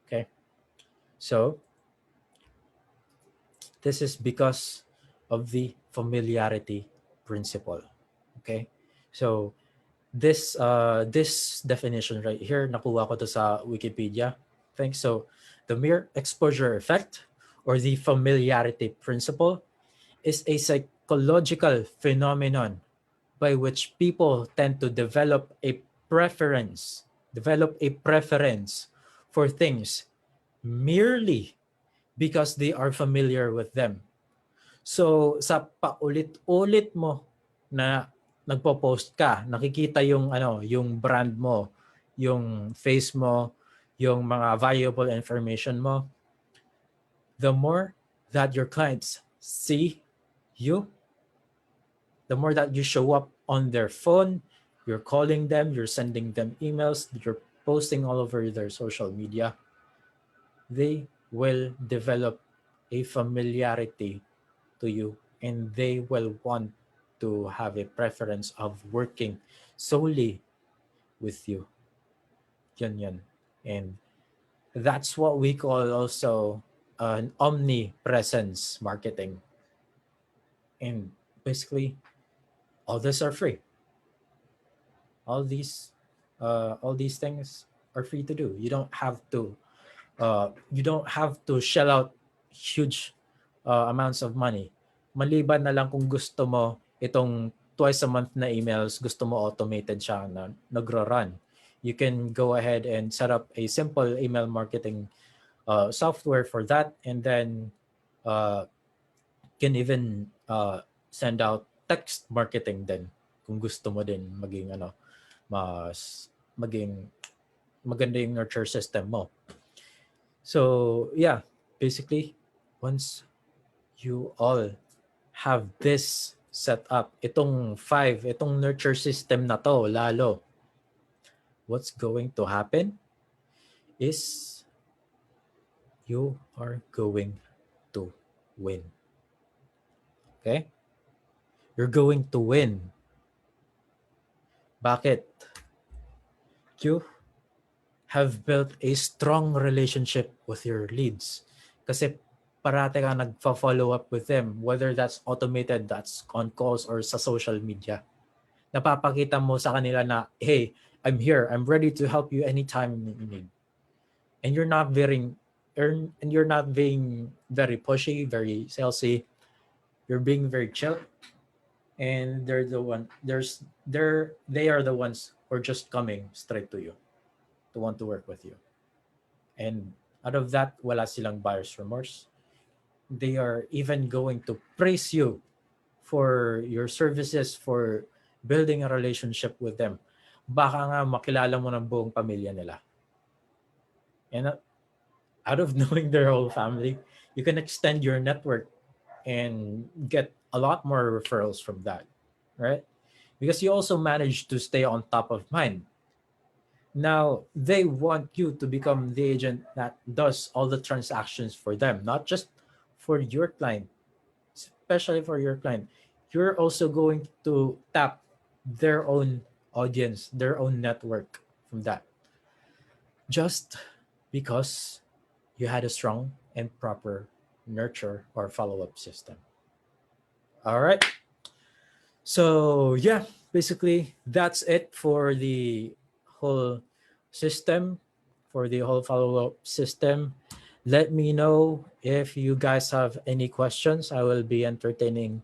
Speaker 1: Okay? So, this is because of the familiarity principle. Okay? So, this definition right here, nakuha ko to sa Wikipedia. Thanks. So, the mere exposure effect or the familiarity principle is a psychological phenomenon by which people tend to develop a preference for things merely because they are familiar with them. So sa paulit-ulit mo na nagpo-post ka, nakikita yung yung brand mo, yung face mo, yung mga valuable information mo, the more that your clients see you, the more that you show up on their phone, you're calling them, you're sending them emails, you're posting all over their social media, they will develop a familiarity to you and they will want to have a preference of working solely with you. Yun. And that's what we call also an omnipresence marketing. And basically, all this are free. All these things are free to do. You don't have to shell out huge amounts of money. Maliban na lang kung gusto mo itong twice a month na emails, gusto mo automated siya na nagro-run. You can go ahead and set up a simple email marketing software for that, and then uh, can even send out text marketing din kung gusto mo din maging mas maging maganda yung nurture system mo. So yeah, basically, once you all have this set up, itong nurture system na to lalo, what's going to happen is you are going to win. Okay? You're going to win. Bakit? You have built a strong relationship with your leads. Kasi parate ka nagfa-follow up with them, whether that's automated, that's on calls, or sa social media. Napapakita mo sa kanila na, hey, I'm here. I'm ready to help you anytime you need. And you're not being very pushy, very salesy. You're being very chill. And they are the ones who are just coming straight to you to want to work with you. And out of that, wala silang buyer's remorse. They are even going to praise you for your services, for building a relationship with them. Baka nga makilala mo ng buong pamilya nila. And out of knowing their whole family, you can extend your network and get a lot more referrals from that, right? Because you also manage to stay on top of mind. Now, they want you to become the agent that does all the transactions for them, not just for your client, especially for your client. You're also going to tap their own audience, their own network from that. Just because you had a strong and proper nurture or follow up system. All right. So, yeah, basically, that's it for the whole system, for the whole follow up system. Let me know if you guys have any questions. I will be entertaining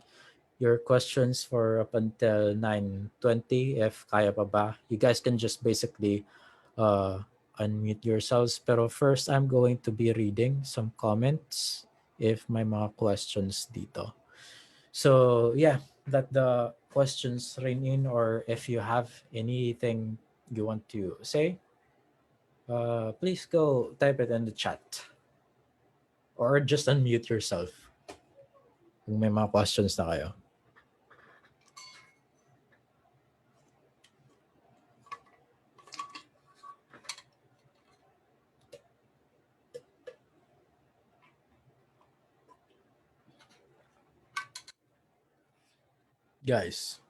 Speaker 1: your questions for up until 9:20 if kaya pa ba. You guys can just basically uh, unmute yourselves. Pero first, I'm going to be reading some comments if may mga questions dito. So yeah, let the questions ring in, or if you have anything you want to say, please go type it in the chat. Or just unmute yourself kung may mga questions na kayo. Guys.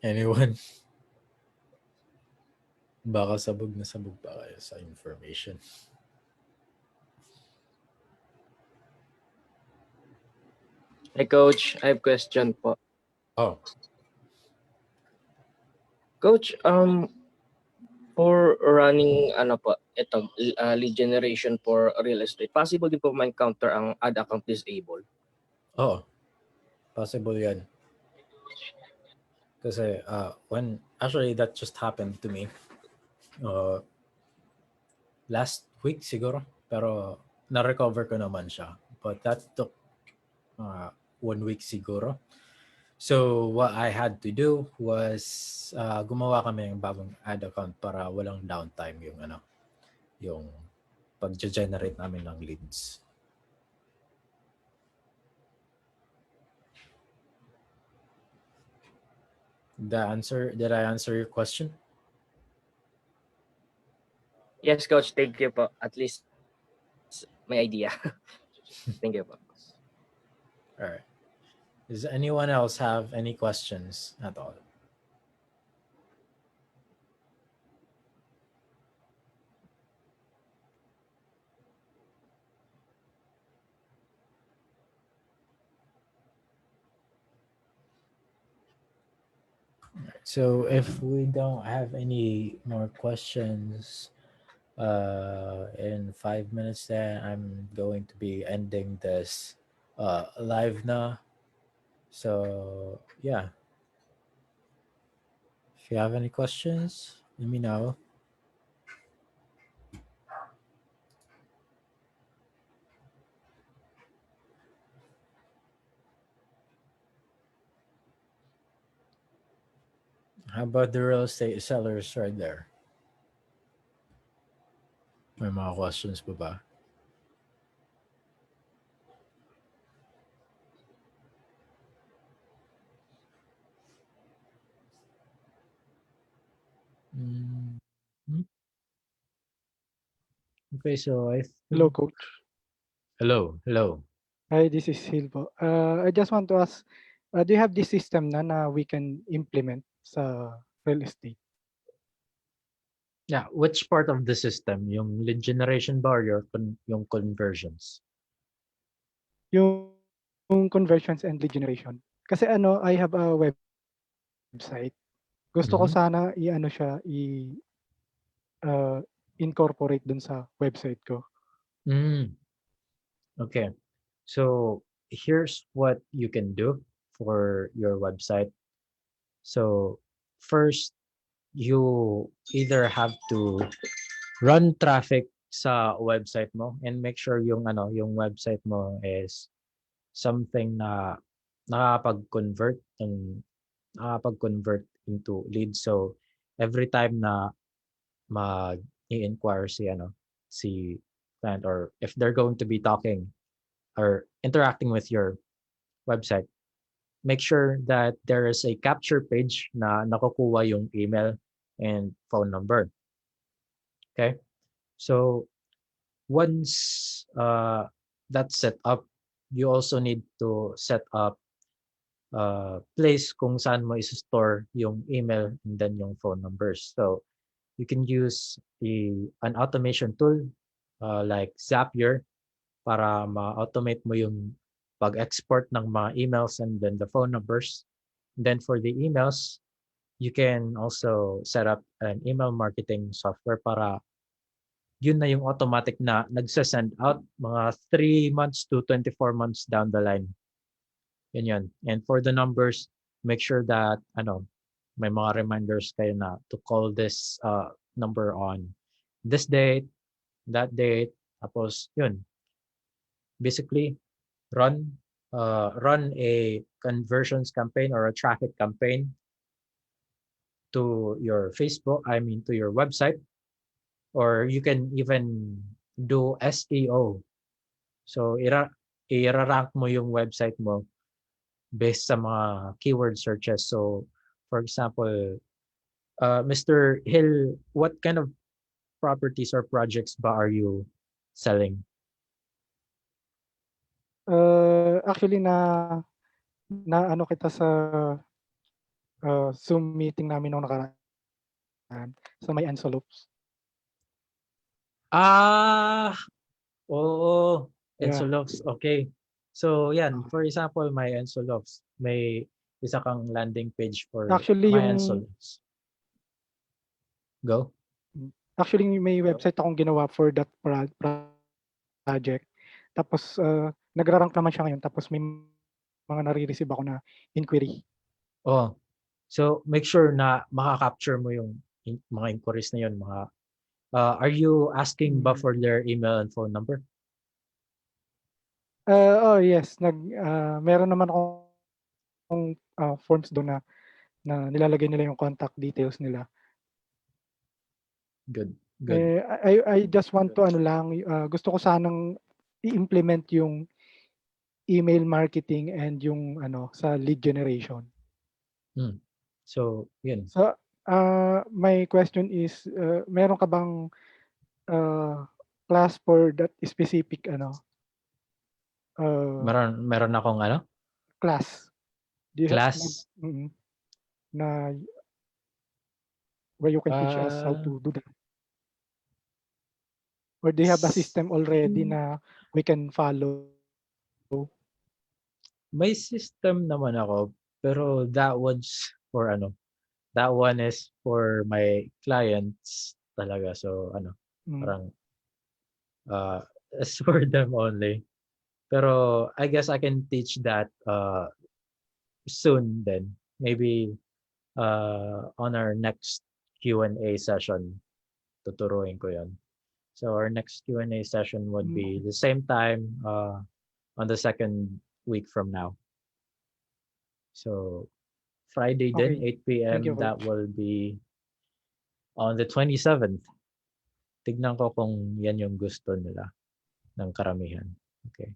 Speaker 1: Anyone? Baka sabog na sabog pa kayo sa information.
Speaker 2: Hey, Coach, I have question po.
Speaker 1: Oh,
Speaker 2: Coach, for running ito lead generation for real estate, possible din po ma-encounter ang ad account disabled?
Speaker 1: oh. Possible yan. Kasi when actually that just happened to me last week siguro, pero na-recover ko naman siya. But that took 1 week siguro. So what I had to do was gumawa kami ng bagong ad account para walang downtime yung pag-generate namin ng leads. Did I answer your question?
Speaker 2: Yes, Coach. Thank you po. At least may idea. Thank you po.
Speaker 1: All right. Does anyone else have any questions at all? So if we don't have any more questions in 5 minutes, then I'm going to be ending this live now. So yeah, if you have any questions, let me know. How about the real estate sellers right there? May mga questions pa ba? Mm, hmm? Okay, so I
Speaker 4: Hello,
Speaker 1: think...
Speaker 4: Coach.
Speaker 1: Hello.
Speaker 4: Hi, this is Silvo. I just want to ask, do you have this system na we can implement sa real estate?
Speaker 1: Yeah, which part of the system? Yung lead generation ba or yung conversions?
Speaker 4: Yung conversions and lead generation. Kasi I have a website. Gusto ko
Speaker 1: Mhm.
Speaker 4: sana uh, incorporate dun sa website ko.
Speaker 1: Mm, okay. So here's what you can do for your website. So first, you either have to run traffic sa website mo and make sure yung website mo is something na nakakapag-convert and nakakapag-convert into leads. So every time na mag-i-inquire si client, or if they're going to be talking or interacting with your website, make sure that there is a capture page na nakukuha yung email and phone number. Okay? So once that's set up, you also need to set up place kung saan mo i-store yung email and then yung phone numbers. So you can use an automation tool like Zapier para ma-automate mo yung pag-export ng mga emails and then the phone numbers. And then for the emails, you can also set up an email marketing software para yun na yung automatic na nagsa-send out mga 3 months to 24 months down the line. Yun. And for the numbers, make sure that may mga reminders kayo na to call this number on this date, that date. Tapos yun, basically run a conversions campaign or a traffic campaign to your Facebook, to your website, or you can even do SEO. So ira-rank mo yung website mo based sa mga keyword searches. So for example, Mr. Hill, what kind of properties or projects ba are you selling?
Speaker 4: Actually na ano kita sa Zoom meeting namin nung nakaraan sa may envelopes.
Speaker 1: Ah, oo.
Speaker 4: Yeah.
Speaker 1: Ensolofs. Okay. So yan, for example, my Ensolofs, may isa kang landing page for
Speaker 4: Actually,
Speaker 1: my
Speaker 4: yung
Speaker 1: Ensolofs. Go.
Speaker 4: Actually, may website akong ginawa for that project. Tapos, nagra-rank naman siya ngayon. Tapos may mga nare-receive ako na inquiry.
Speaker 1: Oh. So make sure na maka-capture mo yung mga inquiries na yun. Are you asking ba for their email and phone number?
Speaker 4: Oh, yes. Meron naman akong forms doon na nilalagay nila yung contact details nila.
Speaker 1: Good.
Speaker 4: I just want to gusto ko sanang i-implement yung email marketing and yung sa lead generation.
Speaker 1: So, yun.
Speaker 4: So, my question is, meron ka bang class for that specific
Speaker 1: Meron akong ano?
Speaker 4: class. Do you have
Speaker 1: Class?
Speaker 4: na where you can teach us how
Speaker 1: Ah,
Speaker 4: to do that? Or do you have a
Speaker 1: s-
Speaker 4: system already na we can follow?
Speaker 1: may system naman ako, pero that one is for my clients talaga. So
Speaker 4: Mm,
Speaker 1: parang it's for them only. Pero I guess I can teach that soon then. Maybe on our next Q&A session, tuturuin ko 'yon. So our next Q&A session would be
Speaker 4: okay.
Speaker 1: the same time on the second week from now. So Friday din,
Speaker 4: Okay.
Speaker 1: 8
Speaker 4: Thank you,
Speaker 1: p.m. That
Speaker 4: Coach.
Speaker 1: will be on the 27th. Tignan ko kung yan yung gusto nila ng karamihan. Okay.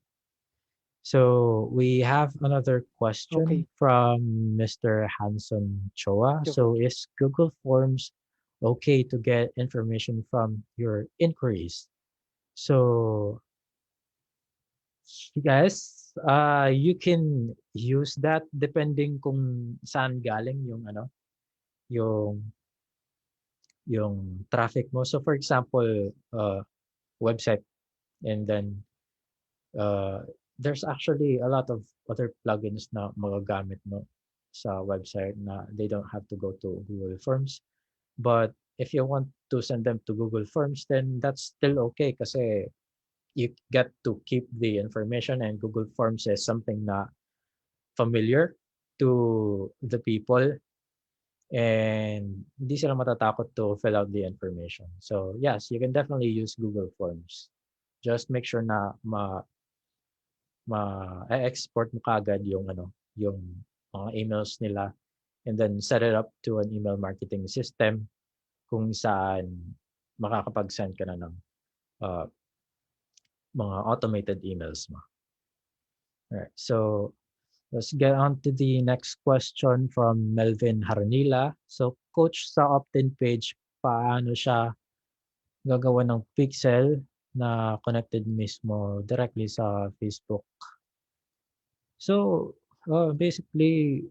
Speaker 1: So we have another question
Speaker 4: Okay.
Speaker 1: from Mr. Hanson Choa.
Speaker 4: Thank you,
Speaker 1: So
Speaker 4: Coach.
Speaker 1: is Google Forms okay to get information from your inquiries? So guys, you can use that depending kung saan galing yung yung traffic mo. So for example, website, and then uh, there's actually a lot of other plugins na magagamit mo sa website na they don't have to go to Google Forms. But if you want to send them to Google Forms, then that's still okay kasi you get to keep the information, and Google Forms is something na familiar to the people, and hindi sila matatakot to fill out the information. So yes, you can definitely use Google Forms. Just make sure na ma-export mo kaagad yung mga emails nila, and then set it up to an email marketing system kung saan makakapag-send ka na ng uh, mga automated emails mo. Alright, so let's get on to the next question from Melvin Harnila. So coach, sa opt-in page, paano siya gagawa ng pixel na connected mismo directly sa Facebook? So basically,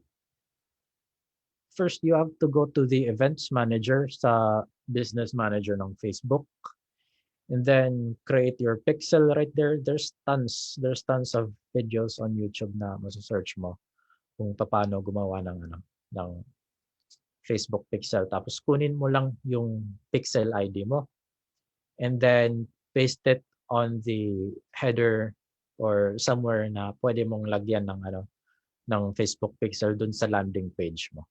Speaker 1: first you have to go to the events manager sa business manager ng Facebook, and then create your pixel right there. There's tons of videos on YouTube na maso-search mo kung paano gumawa ng Facebook pixel. Tapos kunin mo lang yung pixel ID mo, and then paste it on the header or somewhere na pwede mong lagyan ng Facebook pixel dun sa landing page mo.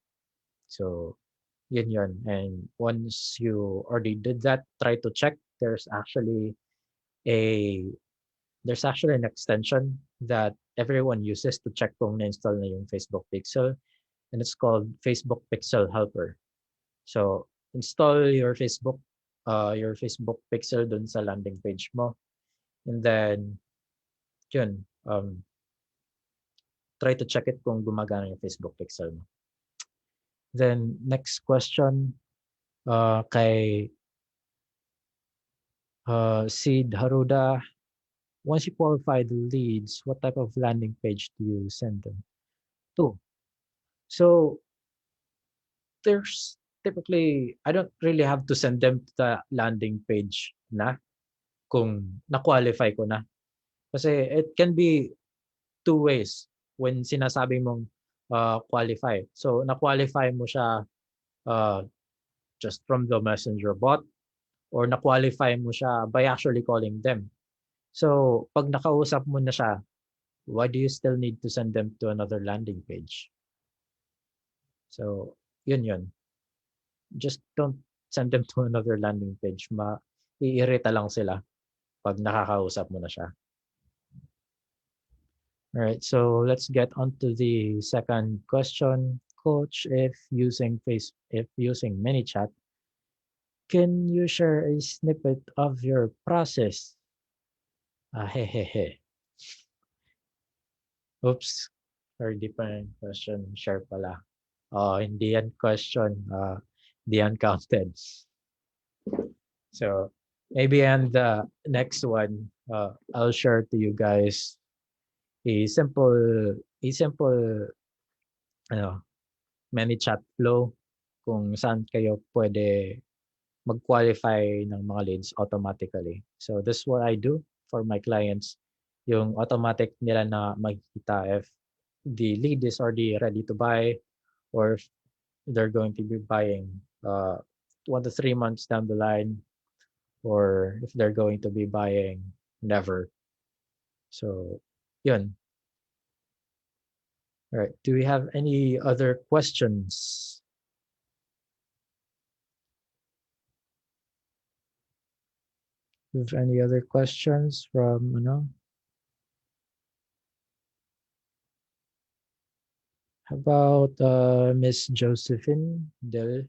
Speaker 1: So yun. And once you already did that, try to check. A there's actually an extension that everyone uses to check kung na-install na yung Facebook Pixel, and it's called Facebook Pixel Helper. So install your Facebook Pixel dun sa landing page mo, and then yun, try to check it kung gumagana yung Facebook Pixel mo. Then next question kay Sid Haruda. Once you qualify the leads, what type of landing page do you send them to? So there's typically, I don't really have to send them to the landing page na kung na-qualify ko na. Kasi it can be two ways when sinasabi mong qualify. So na-qualify mo siya uh, just from the messenger bot, or na-qualify mo siya by actually calling them. So pag nakausap mo na siya, why do you still need to send them to another landing page? So yun. Just don't send them to another landing page. Iirita lang sila pag nakakausap mo na siya. All right, so let's get on to the second question. Coach, if using ManyChat, can you share a snippet of your process? Hehehe. Oops. Very different question. Share pala. Hindi yan question. Hindi yan counted. So, maybe and the next one, I'll share to you guys a simple ano, many chat flow kung saan kayo pwede mag-qualify ng mga leads automatically. So this is what I do for my clients. Yung automatic nila na makikita if the lead is already ready to buy or if they're going to be buying 1 to 3 months down the line or if they're going to be buying never. So yun. All right. Do we have any other questions? Do you have any other questions from ano? How about Miss Josephine Del?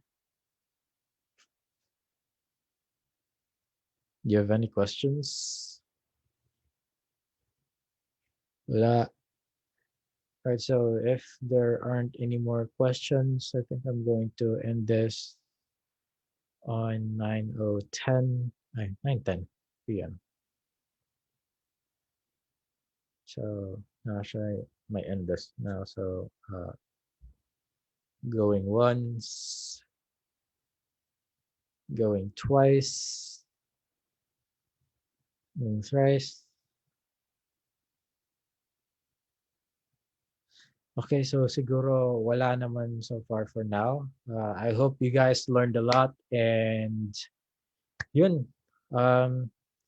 Speaker 1: Do you have any questions? Wala. Alright, so if there aren't any more questions, I think I'm going to end this on 9:10 p.m. So now I might end this now. So going once, going twice, going thrice. Okay, so siguro wala naman so far for now. I hope you guys learned a lot and yun.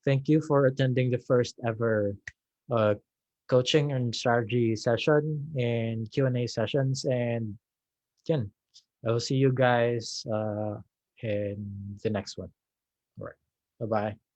Speaker 1: Thank you for attending the first ever coaching and strategy session and Q&A sessions and yun. I will see you guys in the next one. All right. Bye-bye.